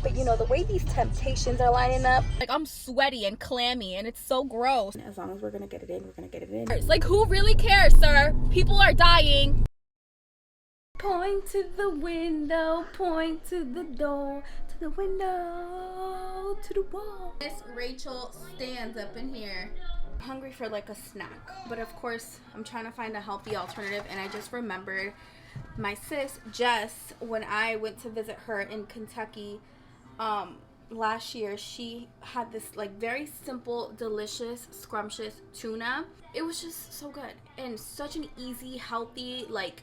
But you know, the way these temptations are lining up, like I'm sweaty and clammy and it's so gross. As long as we're gonna get it in, we're gonna get it in. It's like, who really cares, sir? People are dying. Point to the window, point to the door, to the window, to the wall. Miss Rachel stands up in here. I'm hungry for like a snack, but of course I'm trying to find a healthy alternative, and I just remembered my sis Jess, when I went to visit her in Kentucky last year, she had this like very simple, delicious, scrumptious tuna. It was just so good and such an easy, healthy like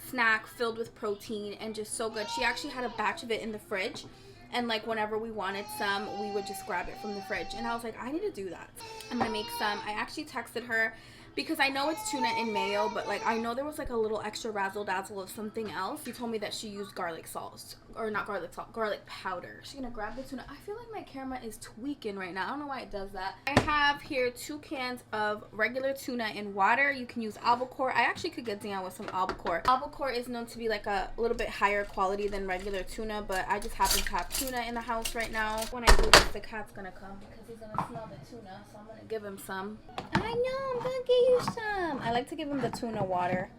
snack filled with protein and just so good. She actually had a batch of it in the fridge, and like whenever we wanted some, we would just grab it from the fridge. And I was like, I need to do that. I'm gonna make some. I actually texted her because I know it's tuna and mayo, but like I know there was like a little extra razzle dazzle of something else. She told me that she used garlic salt, or not garlic salt, garlic powder. She's gonna grab the tuna. I feel like my camera is tweaking right now. I don't know why it does that. I have here 2 cans of regular tuna in water. You can use albacore. I actually could get down with some albacore. Albacore is known to be like a little bit higher quality than regular tuna, but I just happen to have tuna in the house right now. When I do this, the cat's gonna come because he's gonna smell the tuna, so I'm gonna give him some. I know, I'm gonna get you some. I like to give him the tuna water.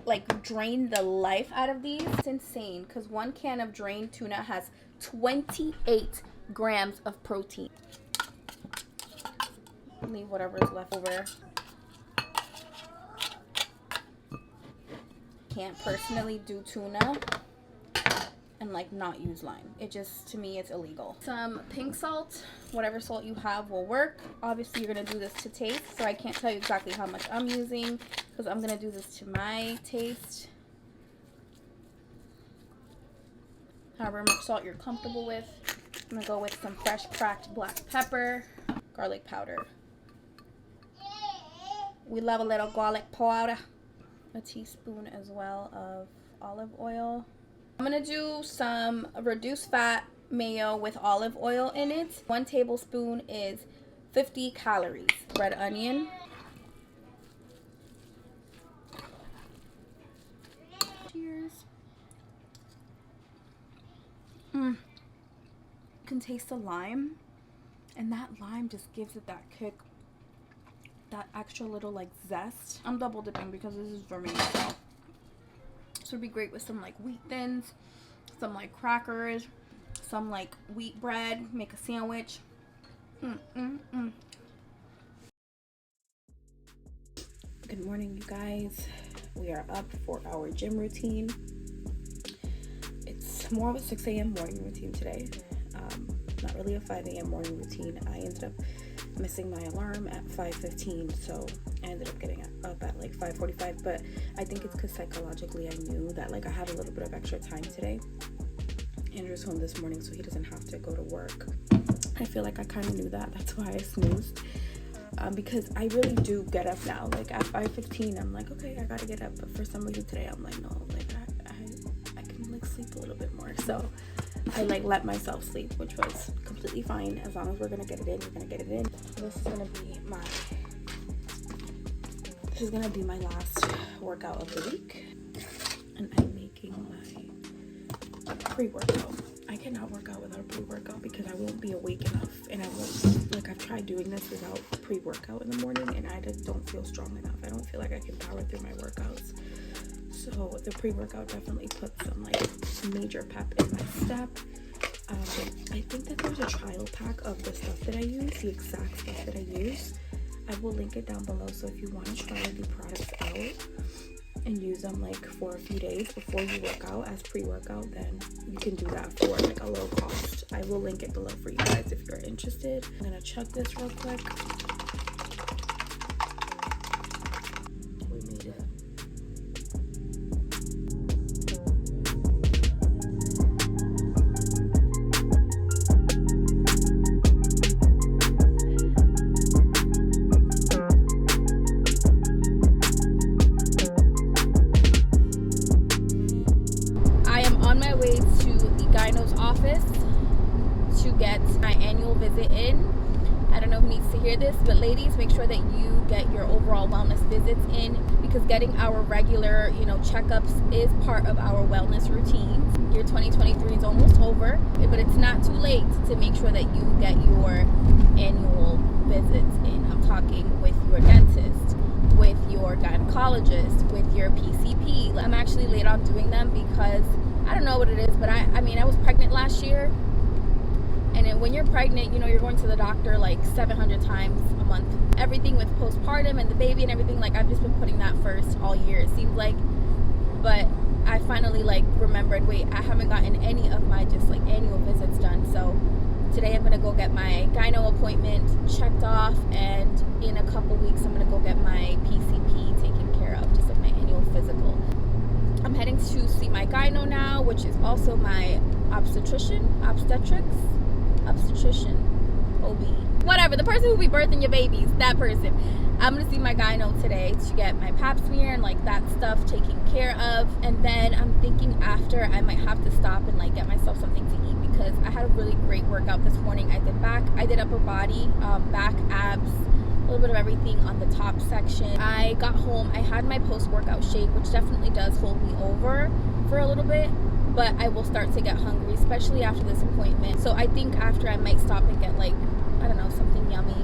Like drain the life out of these. It's insane because 1 can of drained tuna has 28 grams of protein. Leave whatever's left over. Can't personally do tuna and like not use lime. It just, to me, it's illegal. Some pink salt, whatever salt you have will work. Obviously you're gonna do this to taste, so I can't tell you exactly how much I'm using because I'm gonna do this to my taste. However much salt you're comfortable with. I'm gonna go with some fresh cracked black pepper, garlic powder. We love a little garlic powder. A teaspoon as well of olive oil. I'm gonna do some reduced fat mayo with olive oil in it. 1 tablespoon is 50 calories. Red onion. Cheers. You can taste the lime, and that lime just gives it that kick, that extra little like zest. I'm double dipping because this is for me, so this would be great with some like wheat thins, some like crackers, some like wheat bread. Make a sandwich. Good morning, you guys. We are up for our gym routine. It's more of a 6 a.m. morning routine today. Not really a 5 a.m. morning routine. I ended up missing my alarm at 5:15, so I ended up getting up at like 5:45. But I think it's because psychologically I knew that like I had a little bit of extra time today. Andrew's home this morning, so he doesn't have to go to work. I feel like I kind of knew that. That's why I snoozed. Because I really do get up now. Like at 5:15, I'm like, okay, I gotta get up. But for some reason today, I'm like, no, like I can like sleep a little bit more. So I like let myself sleep, which was completely fine. As long as we're gonna get it in, we're gonna get it in. This is gonna be my last workout of the week, and I'm making my pre-workout. I cannot work out without a pre-workout because I won't be awake enough, and I won't, like, I've tried doing this without pre-workout in the morning, and I just don't feel strong enough. I don't feel like I can power through my workouts. So the pre-workout definitely puts some like major pep in my step. I think that there's a trial pack of the stuff that I use, the exact stuff that I use. I will link it down below, so if you want to try the products out and use them like for a few days before you work out as pre-workout, then you can do that for like a low cost. I will link it below for you guys if you're interested. I'm gonna chug this real quick. We made it. To get my annual visit in. I don't know who needs to hear this, but ladies, make sure that you get your overall wellness visits in, because getting our regular, you know, checkups is part of our wellness routine. Year 2023 is almost over, but it's not too late to make sure that you get your annual visits in. I'm talking with your dentist, with your gynecologist, with your PCP. I'm actually late on doing them because I don't know what it is, but I mean, I was pregnant last year. And then when you're pregnant, you know, you're going to the doctor like 700 times a month. Everything with postpartum and the baby and everything, like I've just been putting that first all year, it seems like. But I finally like remembered, wait, I haven't gotten any of my just like annual visits done. So today I'm gonna go get my gyno appointment checked off, and in a couple weeks I'm gonna go get my PCP taken care of, just like my annual physical. I'm heading to see my gyno now, which is also my obstetrician, OB, whatever, the person who will be birthing your babies, that person. I'm gonna see my gyno today to get my pap smear and like that stuff taken care of, and then I'm thinking after I might have to stop and like get myself something to eat because I had a really great workout this morning. I did back, I did upper body, back, abs, a little bit of everything on the top section. I got home, I had my post-workout shake, which definitely does hold me over for a little bit, but I will start to get hungry, especially after this appointment. So I think after I might stop and get like, I don't know, something yummy.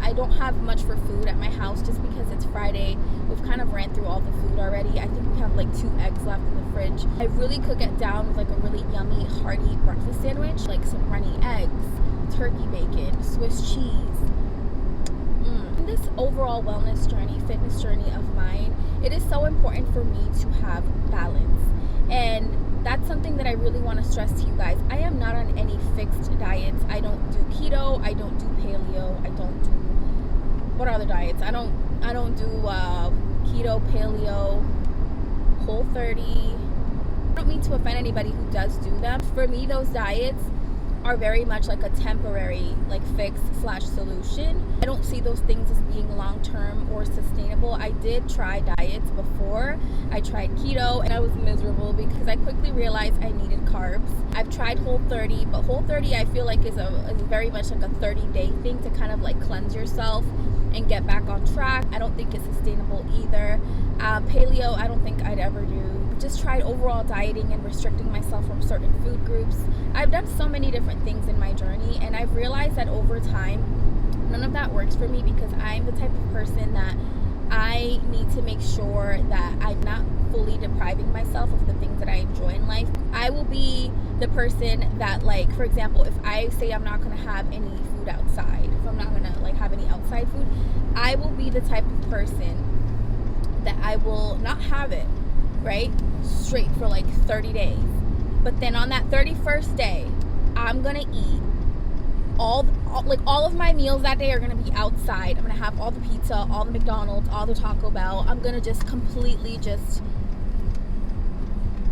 I don't have much for food at my house just because it's Friday. We've kind of ran through all the food already. I think we have like 2 eggs left in the fridge. I really could get down with like a really yummy, hearty breakfast sandwich, like some runny eggs, turkey bacon, Swiss cheese. In this overall wellness journey, fitness journey of mine, it is so important for me to have balance. And that's something that I really want to stress to you guys. I am not on any fixed diets. I don't do keto. I don't do paleo. I don't do, what are the diets? I don't do keto, paleo, Whole30. I don't mean to offend anybody who does do them. For me, those diets are very much like a temporary like fix / solution. I don't see those things as being long-term or sustainable. I did try diets before. I tried keto and I was miserable because I quickly realized I needed carbs. I've tried Whole30, but Whole30 I feel like is very much like a 30-day thing to kind of like cleanse yourself and get back on track. I don't think it's sustainable either. Paleo, I don't think I'd ever do. Just tried overall dieting and restricting myself from certain food groups. I've done so many different things in my journey, and I've realized that over time, none of that works for me because I'm the type of person that I need to make sure that I'm not fully depriving myself of the things that I enjoy in life. I will be the person that, like, for example, if I say I'm not going to have any food outside, if I'm not going to like have any outside food, I will be the type of person that I will not have it, right, straight for like 30 days. But then on that 31st day, I'm going to eat all of my meals that day are going to be outside. I'm going to have all the pizza, all the McDonald's, all the Taco Bell. I'm going to just completely just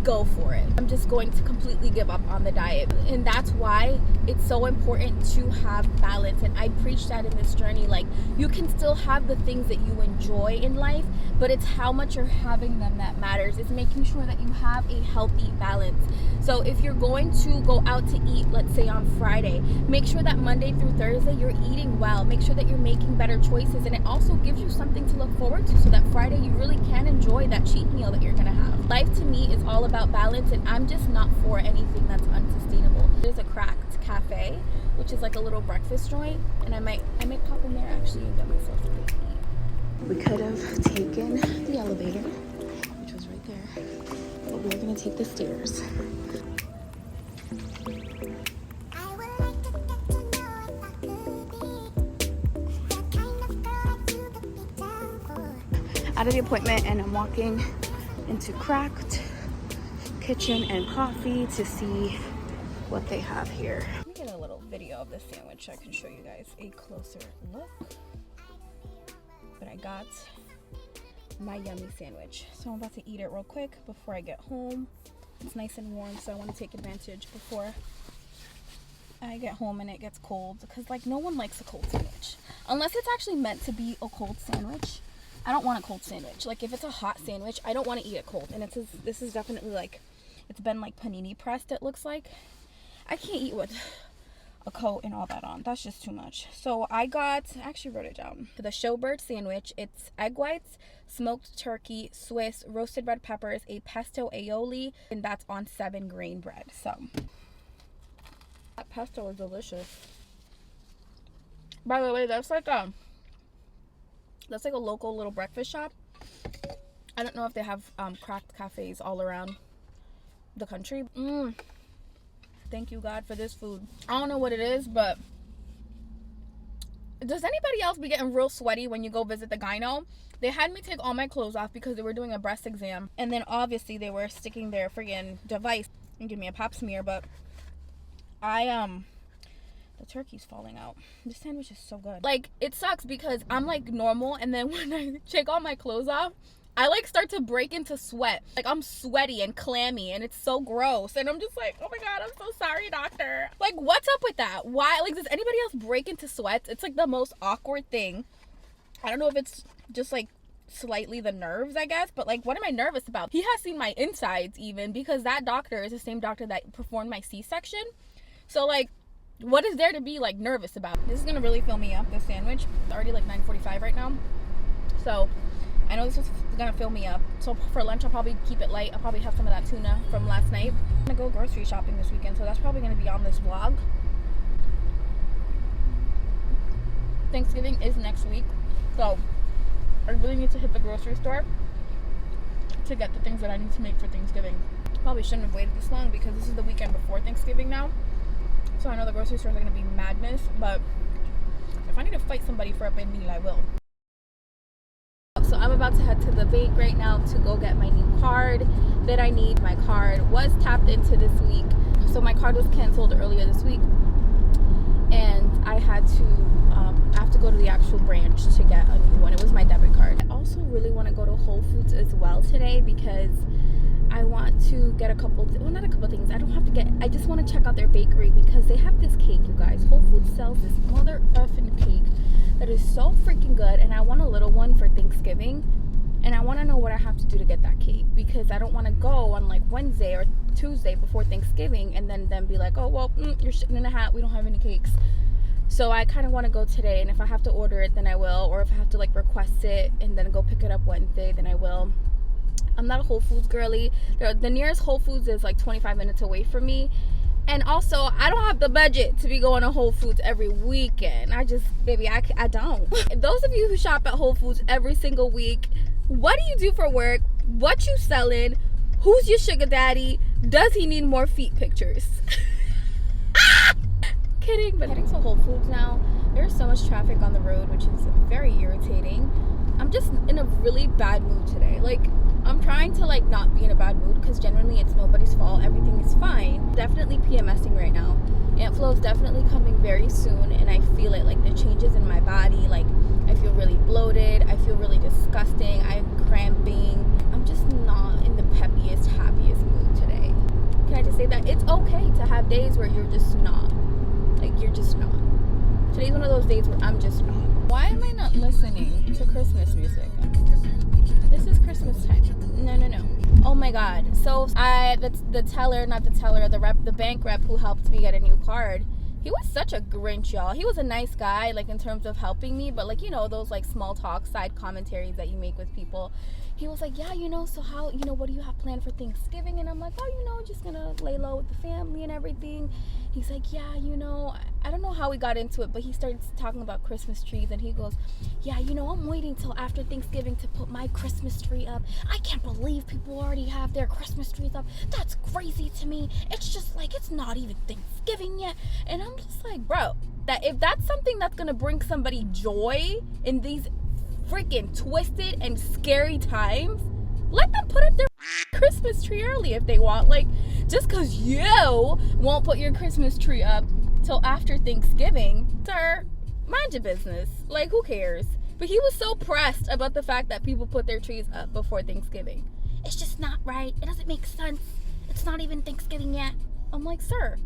go for it. I'm just going to completely give up on the diet. And that's why it's so important to have balance. And I preach that in this journey. Like, you can still have the things that you enjoy in life, but it's how much you're having them that matters. It's making sure that you have a healthy balance. So if you're going to go out to eat, let's say on Friday, make sure that Monday through Thursday you're eating well. Make sure that you're making better choices, and it also gives you something to look forward to so that Friday you really can enjoy that cheat meal that you're gonna have. Life to me is all about balance, and I'm just not for anything that's unsustainable. There's a Cracked Cafe, which is like a little breakfast joint, and I might pop in there actually and get myself something to eat. We could have taken the elevator, which was right there, but we're gonna take the stairs. Out of the appointment, and I'm walking into Cracked Kitchen and Coffee to see what they have here. Let me get a little video of this sandwich. I can show you guys a closer look. But I got my yummy sandwich, so I'm about to eat it real quick before I get home. It's nice and warm, so I want to take advantage before I get home and it gets cold, because like no one likes a cold sandwich unless it's actually meant to be a cold sandwich. I don't want a cold sandwich. Like, if it's a hot sandwich, I don't want to eat it cold. And this is definitely like, it's been like panini pressed, it looks like. I can't eat with a coat and all that on. That's just too much. So I actually wrote it down. For the Showbird sandwich, it's egg whites, smoked turkey, Swiss, roasted red peppers, a pesto aioli, and that's on 7-grain bread. So that pesto is delicious. By the way, that's like a local little breakfast shop. I don't know if they have craft cafes all around the country. Thank you, God, for this food. I don't know what it is, but does anybody else be getting real sweaty when you go visit the gyno? They had me take all my clothes off because they were doing a breast exam, and then obviously they were sticking their friggin' device and give me a pap smear. But the turkey's falling out. This sandwich is so good. Like, it sucks because I'm like normal, and then when I take all my clothes off, I like start to break into sweat. Like, I'm sweaty and clammy, and it's so gross. And I'm just like, oh my God, I'm so sorry, doctor. Like, what's up with that? Why? Like, does anybody else break into sweats? It's like the most awkward thing. I don't know if it's just like slightly the nerves, I guess, but like, what am I nervous about? He has seen my insides even, because that doctor is the same doctor that performed my C-section. So like, what is there to be like nervous about? This is gonna really fill me up, this sandwich. It's already like 9:45 right now, so I know this is gonna fill me up. So for lunch, I'll probably keep it light. I'll probably have some of that tuna from last night. I'm gonna go grocery shopping this weekend, so that's probably gonna be on this vlog. Thanksgiving is next week, so I really need to hit the grocery store to get the things that I need to make for Thanksgiving. Probably shouldn't have waited this long because this is the weekend before Thanksgiving now. So I know the grocery stores are gonna be madness, but if I need to fight somebody for a big meal, I will. So I'm about to head to the bank right now to go get my new card that I need. My card was tapped into this week. So my card was canceled earlier this week, and I have to go to the actual branch to get a new one. It was my debit card. I also really want to go to Whole Foods as well today because I want to get not a couple things. I just want to check out their bakery because they have this cake, you guys. Whole Foods sells this mother effing cake that is so freaking good, and I want a little one for Thanksgiving, and I want to know what I have to do to get that cake because I don't want to go on like Wednesday or Tuesday before Thanksgiving and then be like, oh well, you're shitting in a hat, we don't have any cakes. So I kind of want to go today, and if I have to order it, then I will, or if I have to like request it and then go pick it up Wednesday, then I will. I'm not a Whole Foods girly. The nearest Whole Foods is like 25 minutes away from me. And also, I don't have the budget to be going to Whole Foods every weekend. I don't. Those of you who shop at Whole Foods every single week, what do you do for work? What you selling? Who's your sugar daddy? Does he need more feet pictures? Kidding, but heading to Whole Foods now. There's so much traffic on the road, which is very irritating. I'm just in a really bad mood today. Like, I'm trying to like not be in a bad mood because generally it's nobody's fault. Everything is fine. Definitely PMSing right now. Ant flow is definitely coming very soon, and I feel it. Like the changes in my body. Like I feel really bloated. I feel really disgusting. I'm cramping. I'm just not in the peppiest, happiest mood today. Can I just say that it's okay to have days where you're just not. Like you're just not. Today's one of those days where I'm just not. Why am I not listening to Christmas music? This is Christmas time. No. Oh my God. So the bank rep who helped me get a new card, he was such a Grinch, y'all. He was a nice guy, like in terms of helping me, but like, you know, those like small talk side commentaries that you make with people. He was like, yeah, so how, what do you have planned for Thanksgiving? And I'm like, oh, just gonna lay low with the family and everything. He's like, yeah, I don't know how we got into it, but he started talking about Christmas trees, and he goes, yeah, I'm waiting till after Thanksgiving to put my Christmas tree up. I can't believe people already have their Christmas trees up. That's crazy to me. It's just like, it's not even Thanksgiving yet. And I'm just like, bro, that if that's something that's gonna bring somebody joy in these freaking twisted and scary times, let them put up their Christmas tree early if they want. Like, just because you won't put your Christmas tree up till after Thanksgiving, sir, mind your business. Like, who cares? But he was so pressed about the fact that people put their trees up before Thanksgiving. It's just not right. It doesn't make sense. It's not even Thanksgiving yet. I'm like, sir,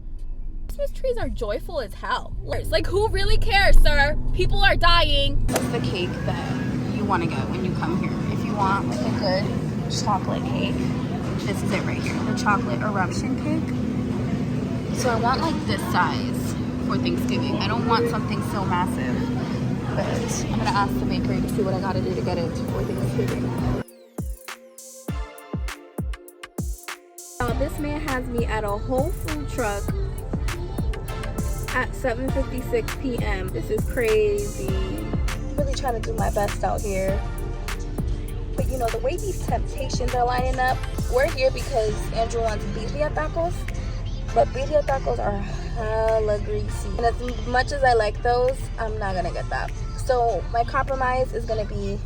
Christmas trees are joyful as hell. Like, who really cares, sir? People are dying. What's the cake that you want to get when you come here? If you want like a good chocolate cake, this is it right here, the chocolate eruption cake. So I want like this size for Thanksgiving. I don't want something so massive, but I'm gonna ask the bakery to see what I gotta do to get it for Thanksgiving. This man has me at a Whole Food truck at 7:56 p.m. This is crazy. I'm really trying to do my best out here. But you know, the way these temptations are lining up, we're here because Andrew wants birria tacos. But birria tacos are hella greasy. And as much as I like those, I'm not gonna get that. So my compromise is gonna be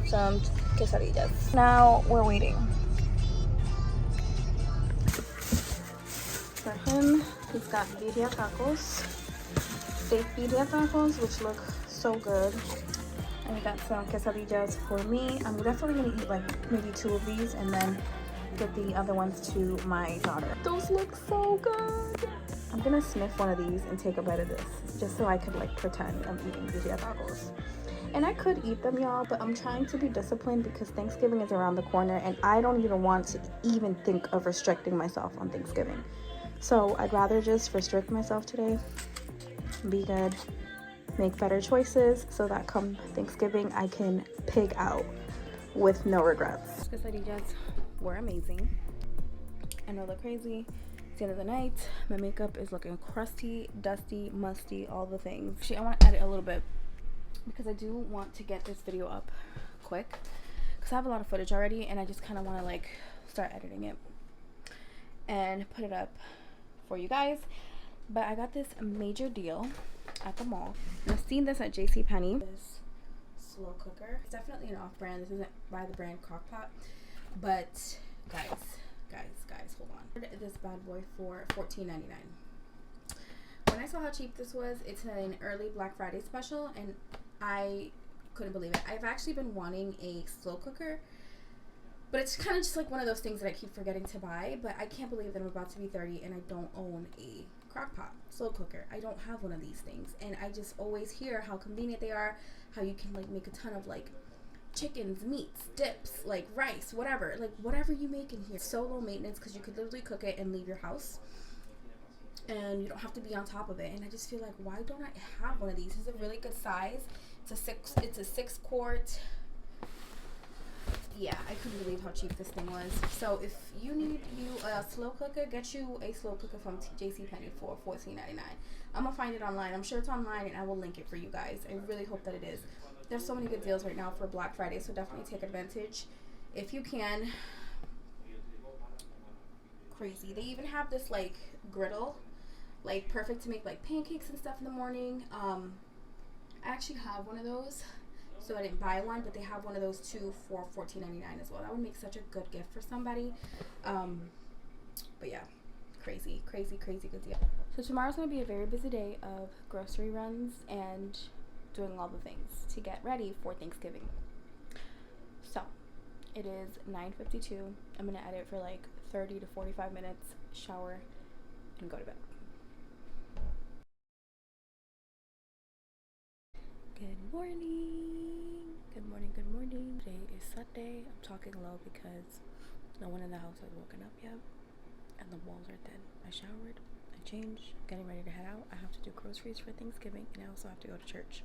some quesadillas. Now we're waiting. For him, he's got birria tacos, steak birria tacos, which look so good. And we got some quesadillas for me. I'm definitely gonna eat like maybe 2 of these and then get the other ones to my daughter. Those look so good. I'm gonna sniff one of these and take a bite of this just so I could like pretend I'm eating birria tacos. And I could eat them, y'all, but I'm trying to be disciplined because Thanksgiving is around the corner and I don't even want to even think of restricting myself on Thanksgiving. So I'd rather just restrict myself today, be good, make better choices so that come Thanksgiving I can pig out with no regrets. Quesadillas were amazing. I know they're crazy. It's the end of the night. My makeup is looking crusty, dusty, musty, all the things. Actually, I want to edit a little bit because I do want to get this video up quick because I have a lot of footage already and I just kind of want to like start editing it and put it up for you guys. But I got this major deal at the mall. And I've seen this at JCPenney. This slow cooker. It's definitely an off-brand. This isn't by the brand Crockpot. But guys, hold on. This bad boy for $14.99. When I saw how cheap this was, it's an early Black Friday special and I couldn't believe it. I've actually been wanting a slow cooker, but it's kind of just like one of those things that I keep forgetting to buy. But I can't believe that I'm about to be 30 and I don't own a crock-pot slow cooker. I don't have one of these things, and I just always hear how convenient they are, how you can like make a ton of like chickens, meats, dips, like rice, whatever you make in here. So low maintenance because you could literally cook it and leave your house and you don't have to be on top of it. And I just feel like, why don't I have one of these? It's a really good size. It's a 6 quart. Yeah, I couldn't believe how cheap this thing was. So if you need a slow cooker, get you a slow cooker from JCPenney for $14.99. I'm gonna find it online. I'm sure it's online and I will link it for you guys. I really hope that it is. There's so many good deals right now for Black Friday, so definitely take advantage if you can. Crazy. They even have this like griddle, like perfect to make like pancakes and stuff in the morning. I actually have one of those. So I didn't buy one, but they have one of those too for $14.99 as well. That would make such a good gift for somebody. But yeah, crazy good deal. So tomorrow's gonna be a very busy day of grocery runs and doing all the things to get ready for Thanksgiving. So it is 9:52. I'm gonna edit for like 30 to 45 minutes, shower, and go to bed. Good morning. Today is Sunday. I'm talking low because no one in the house has woken up yet and the walls are thin. I showered, I changed, getting ready to head out. I have to do groceries for Thanksgiving and I also have to go to church.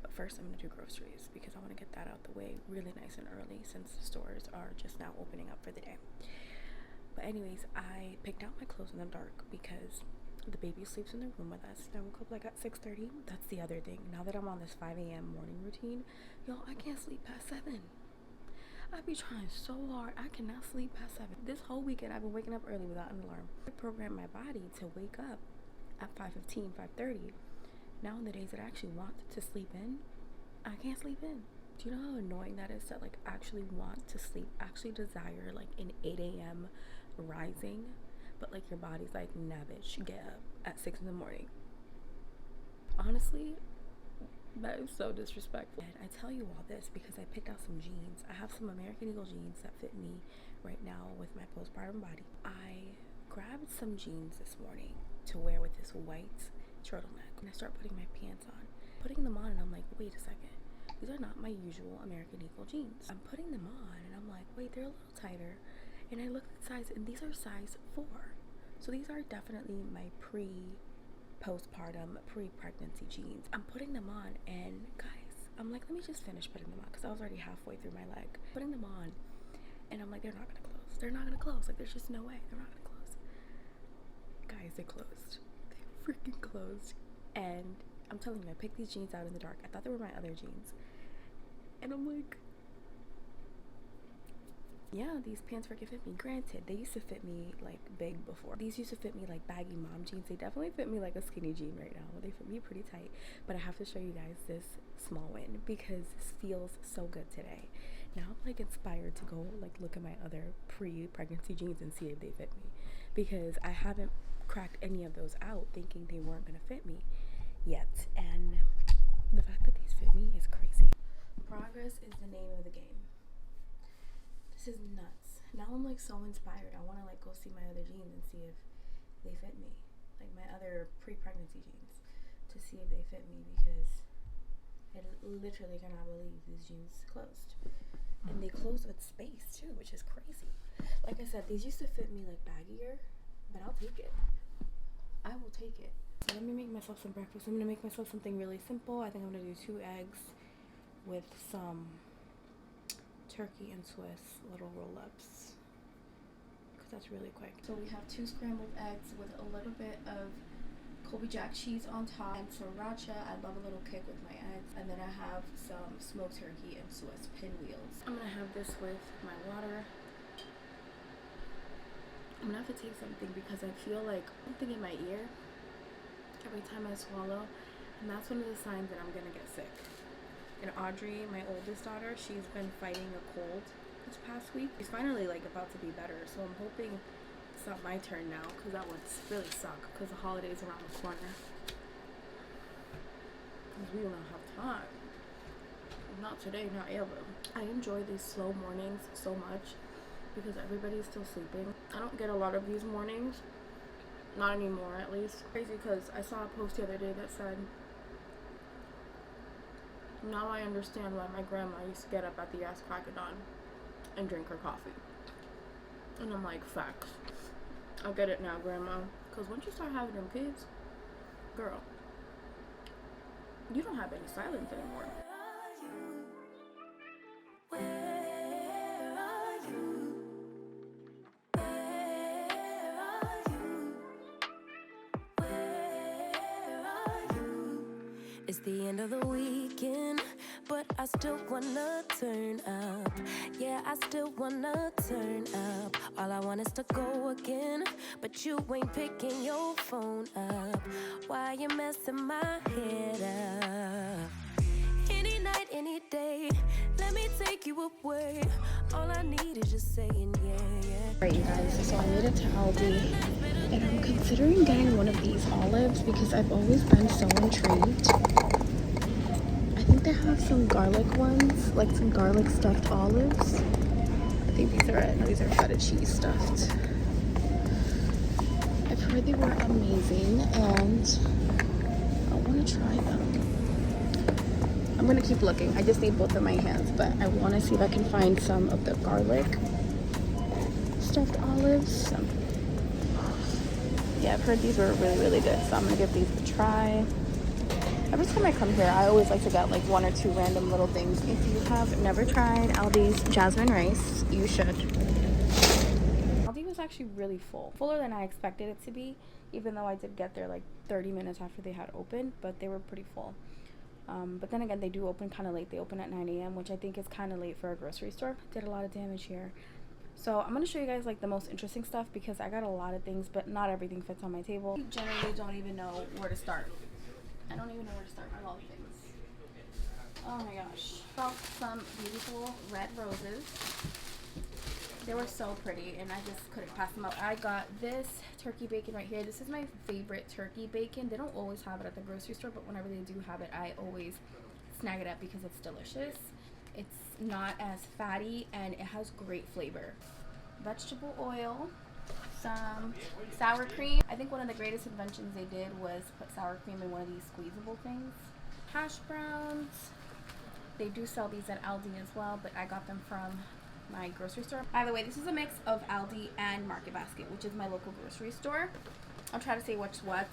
But first I'm going to do groceries because I want to get that out the way really nice and early since the stores are just now opening up for the day. But anyways, I picked out my clothes in the dark because the baby sleeps in the room with us. I woke up like at 6:30. That's the other thing. Now that I'm on this 5 a.m. morning routine, y'all, I can't sleep past 7. I be trying so hard. I cannot sleep past 7. This whole weekend, I've been waking up early without an alarm. I programmed my body to wake up at 5:15, 5:30. Now in the days that I actually want to sleep in, I can't sleep in. Do you know how annoying that is to like actually want to sleep, actually desire like an 8 a.m. rising? But like your body's like, nah bitch, get up at 6 in the morning. Honestly, that is so disrespectful. And I tell you all this because I picked out some jeans. I have some American Eagle jeans that fit me right now with my postpartum body. I grabbed some jeans this morning to wear with this white turtleneck. And I start putting my pants on. Putting them on and I'm like, wait a second. These are not my usual American Eagle jeans. I'm putting them on and I'm like, wait, they're a little tighter. And I look at the size, and these are size 4. So these are definitely my postpartum, pre-pregnancy jeans. I'm putting them on, and guys, I'm like, let me just finish putting them on because I was already halfway through my leg. Putting them on, and I'm like, they're not gonna close. They're not gonna close. Like, there's just no way. They're not gonna close. Guys, they closed. They freaking closed. And I'm telling you, I picked these jeans out in the dark. I thought they were my other jeans. And I'm like, yeah, these pants freaking fit me. Granted, they used to fit me like big before. These used to fit me like baggy mom jeans. They definitely fit me like a skinny jean right now. They fit me pretty tight. But I have to show you guys this small one because this feels so good today. Now I'm like inspired to go like look at my other pre-pregnancy jeans and see if they fit me, because I haven't cracked any of those out thinking they weren't gonna fit me yet. And the fact that these fit me is crazy. Progress is the name of the game. This is nuts. Now I'm like so inspired. I want to like go see my other jeans and see if they fit me, like my other pre-pregnancy jeans, to see if they fit me, because I literally cannot believe these jeans closed. And they closed with space too, which is crazy. Like I said, these used to fit me like baggier, but I'll take it. I will take it. So let me make myself some breakfast. I'm gonna make myself something really simple. I think I'm gonna do 2 eggs with some turkey and Swiss little roll-ups, because that's really quick. So we have 2 scrambled eggs with a little bit of Colby Jack cheese on top and sriracha. I love a little kick with my eggs. And then I have some smoked turkey and Swiss pinwheels. I'm gonna have this with my water. I'm gonna have to take something because I feel like something in my ear every time I swallow, and that's one of the signs that I'm gonna get sick. And Audrey, my oldest daughter, she's been fighting a cold this past week. She's finally like about to be better, so I'm hoping it's not my turn now, because that would really suck, because the holidays around the corner. Because we will not have time. Not today, not ever. I enjoy these slow mornings so much because everybody's still sleeping. I don't get a lot of these mornings. Not anymore, at least. Crazy, because I saw a post the other day that said, now I understand why my grandma used to get up at the ass crack of dawn and drink her coffee. And I'm like, facts. I get it now, grandma. Because once you start having them kids, girl, you don't have any silence anymore. It's the end of the weekend, but I still wanna turn up. Yeah, I still wanna turn up. All I want is to go again, but you ain't picking your phone up. Why you messing my head up? Any night, any day, let me take you away. All I need is just saying yeah, yeah. Alright, you guys, so I made it to Aldi, and I'm considering getting one of these olives because I've always been so intrigued. I think they have some garlic ones, like some garlic stuffed olives. I think these are it. No, these are feta cheese stuffed. I've heard they were amazing, and I want to try them. I'm going to keep looking. I just need both of my hands, but I want to see if I can find some of the garlic stuffed olives. Yeah, I've heard these were really, really good, so I'm going to give these a try. Every time I come here, I always like to get like 1 or 2 random little things. If you have never tried Aldi's jasmine rice, you should. Aldi was actually really full. Fuller than I expected it to be, even though I did get there like 30 minutes after they had opened, but they were pretty full. But then again, they do open kind of late. They open at 9 a.m., which I think is kind of late for a grocery store. Did a lot of damage here. So I'm going to show you guys like the most interesting stuff because I got a lot of things, but not everything fits on my table. I generally don't even know where to start. I don't even know where to start with all the things. Oh my gosh. Found some beautiful red roses. They were so pretty and I just couldn't pass them up. I got this turkey bacon right here. This is my favorite turkey bacon. They don't always have it at the grocery store, but whenever they do have it, I always snag it up because it's delicious. It's not as fatty and it has great flavor. Vegetable oil, some sour cream. I think one of the greatest inventions they did was put sour cream in one of these squeezable things. Hash browns. They do sell these at Aldi as well, but I got them from my grocery store. By the way, this is a mix of Aldi and Market Basket, which is my local grocery store. I'll try to say what's what.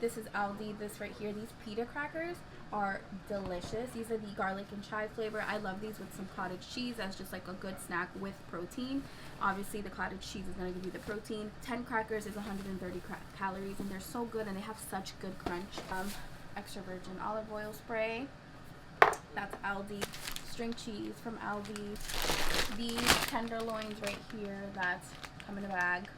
This is Aldi. This right here, these pita crackers are delicious. These are the garlic and chive flavor. I love these with some cottage cheese as just like a good snack with protein. Obviously the cottage cheese is going to give you the protein. 10 crackers is 130 calories, and they're so good and they have such good crunch. Extra virgin olive oil spray. That's Aldi. String cheese from Aldi. These tenderloins right here that come in a bag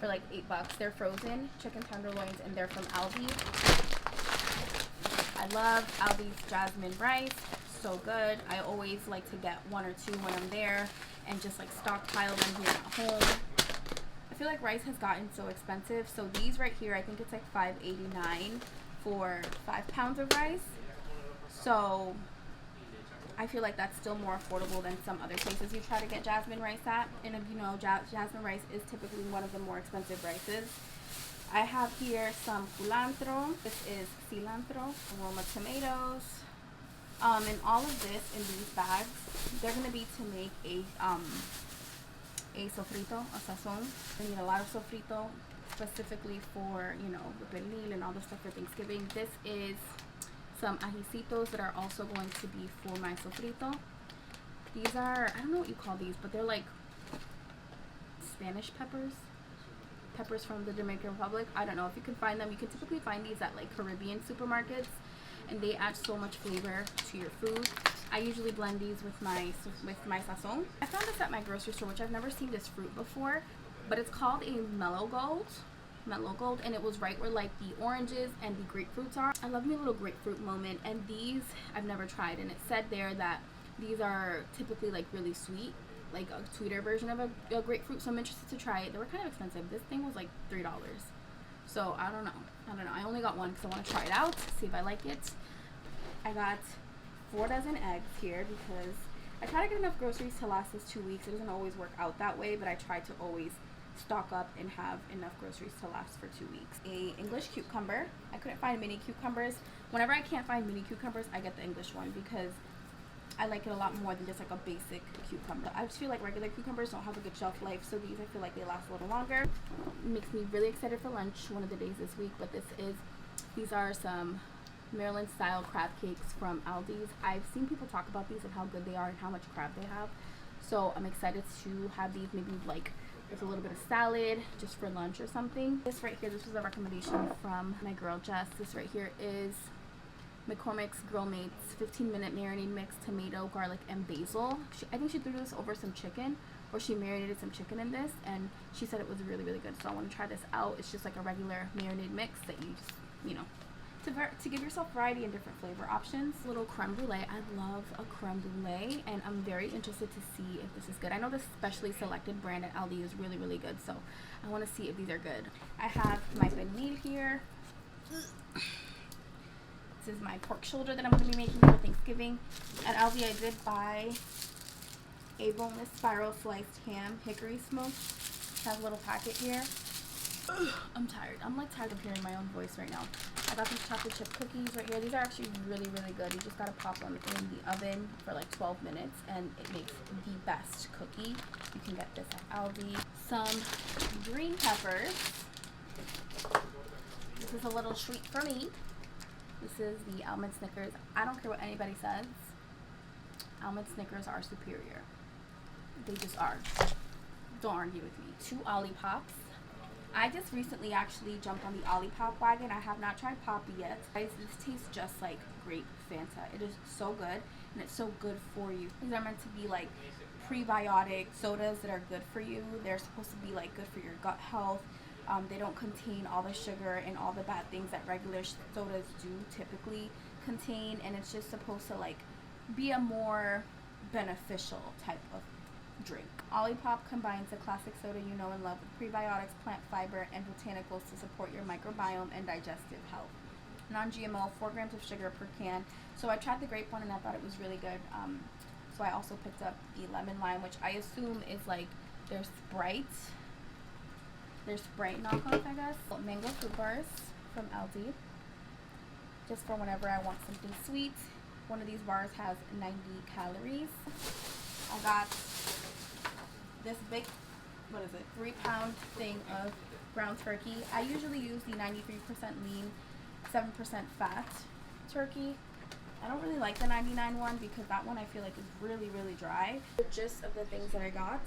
for like $8. They're frozen chicken tenderloins and they're from Aldi. I love Aldi's jasmine rice, so good. I always like to get 1 or 2 when I'm there and just like stockpile them here at home. I feel like rice has gotten so expensive, so these right here, I think it's like $5.89 for 5 pounds of rice. So I feel like that's still more affordable than some other places you try to get jasmine rice at. And if you know, jasmine rice is typically one of the more expensive rices. I have here some cilantro. This is cilantro, aroma tomatoes. And all of this in these bags, they're gonna be to make a sofrito, a sazon. I need a lot of sofrito, specifically for, you know, the pernil and all the stuff for Thanksgiving. This is some ajicitos that are also going to be for my sofrito. These are, I don't know what you call these, but they're like Spanish peppers. Peppers from the Dominican Republic. I don't know if you can find them. You can typically find these at like Caribbean supermarkets, and they add so much flavor to your food. I usually blend these with my sazon. I found this at my grocery store, which I've never seen this fruit before, but it's called a mellow gold, and it was right where like the oranges and the grapefruits are. I love me a little grapefruit moment, and these I've never tried, and it said there that these are typically like really sweet, like a sweeter version of a grapefruit, so I'm interested to try it. They were kind of expensive. This thing was like $3, so I don't know. I only got one because I want to try it out, see if I like it. I got 4 dozen eggs here because I try to get enough groceries to last us 2 weeks. It doesn't always work out that way, but I try to always stock up and have enough groceries to last for 2 weeks. A English cucumber. I couldn't find mini cucumbers. Whenever I can't find mini cucumbers, I get the English one because I like it a lot more than just like a basic cucumber. I just feel like regular cucumbers don't have a good shelf life, so these I feel like they last a little longer. It makes me really excited for lunch one of the days this week, but these are some Maryland style crab cakes from Aldi's. I've seen people talk about these and how good they are and how much crab they have, so I'm excited to have these maybe like with a little bit of salad just for lunch or something. This right here, this was a recommendation from my girl Jess. This right here is McCormick's Grill Mates 15-minute marinade mix, tomato, garlic, and basil. I think she threw this over some chicken, or she marinated some chicken in this, and she said it was really, really good. So I want to try this out. It's just like a regular marinade mix that you just, you know, to give yourself variety and different flavor options. Little creme brulee. I love a creme brulee, and I'm very interested to see if this is good. I know this specially selected brand at Aldi is really, really good, so I want to see if these are good. I have my pernil here. This is my pork shoulder that I'm going to be making for Thanksgiving. At Aldi, I did buy a boneless spiral sliced ham, hickory smoked. It has a little packet here. I'm tired. I'm like tired of hearing my own voice right now. I got these chocolate chip cookies right here. These are actually really, really good. You just got to pop them in the oven for like 12 minutes and it makes the best cookie. You can get this at Aldi. Some green peppers. This is a little treat for me. This is the almond Snickers. I don't care what anybody says. Almond Snickers are superior. They just are. Don't argue with me. 2 Olippops. I just recently actually jumped on the Olipop wagon. I have not tried Poppy yet. Guys, this tastes just like grape Fanta. It is so good, and it's so good for you. These are meant to be like prebiotic sodas that are good for you. They're supposed to be like good for your gut health. They don't contain all the sugar and all the bad things that regular sodas do typically contain, and it's just supposed to like be a more beneficial type of drink. Olipop combines the classic soda you know and love with prebiotics, plant fiber, and botanicals to support your microbiome and digestive health. Non-GMO, 4 grams of sugar per can. So I tried the grape one and I thought it was really good. So I also picked up the lemon lime, which I assume is like their Sprite. Their Sprite knockoff, I guess. Mango fruit bars from Aldi. Just for whenever I want something sweet. One of these bars has 90 calories. I got this big, what is it, 3-pound thing of ground turkey. I usually use the 93% lean, 7% fat turkey. I don't really like the 99 one because that one I feel like is really, really dry. The gist of the things that I got,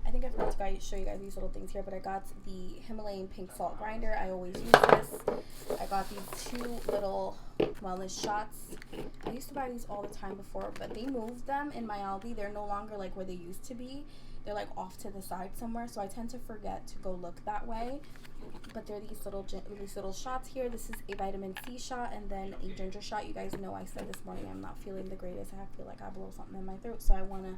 I think I forgot to show you guys these little things here, but I got the Himalayan pink salt grinder. I always use this. I got these 2 little wellness shots. I used to buy these all the time before, but they moved them in my Aldi. They're no longer like where they used to be. They're like off to the side somewhere, so I tend to forget to go look that way. But they're these little shots here. This is a vitamin C shot and then a ginger shot. You guys know I said this morning I'm not feeling the greatest. I feel like I blow something in my throat, so I want to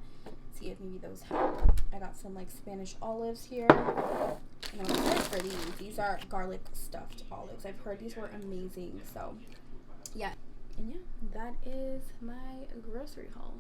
see if maybe those help. I got some like Spanish olives here. And I'm excited for these. These are garlic stuffed olives. I've heard these were amazing. So yeah. And yeah, that is my grocery haul.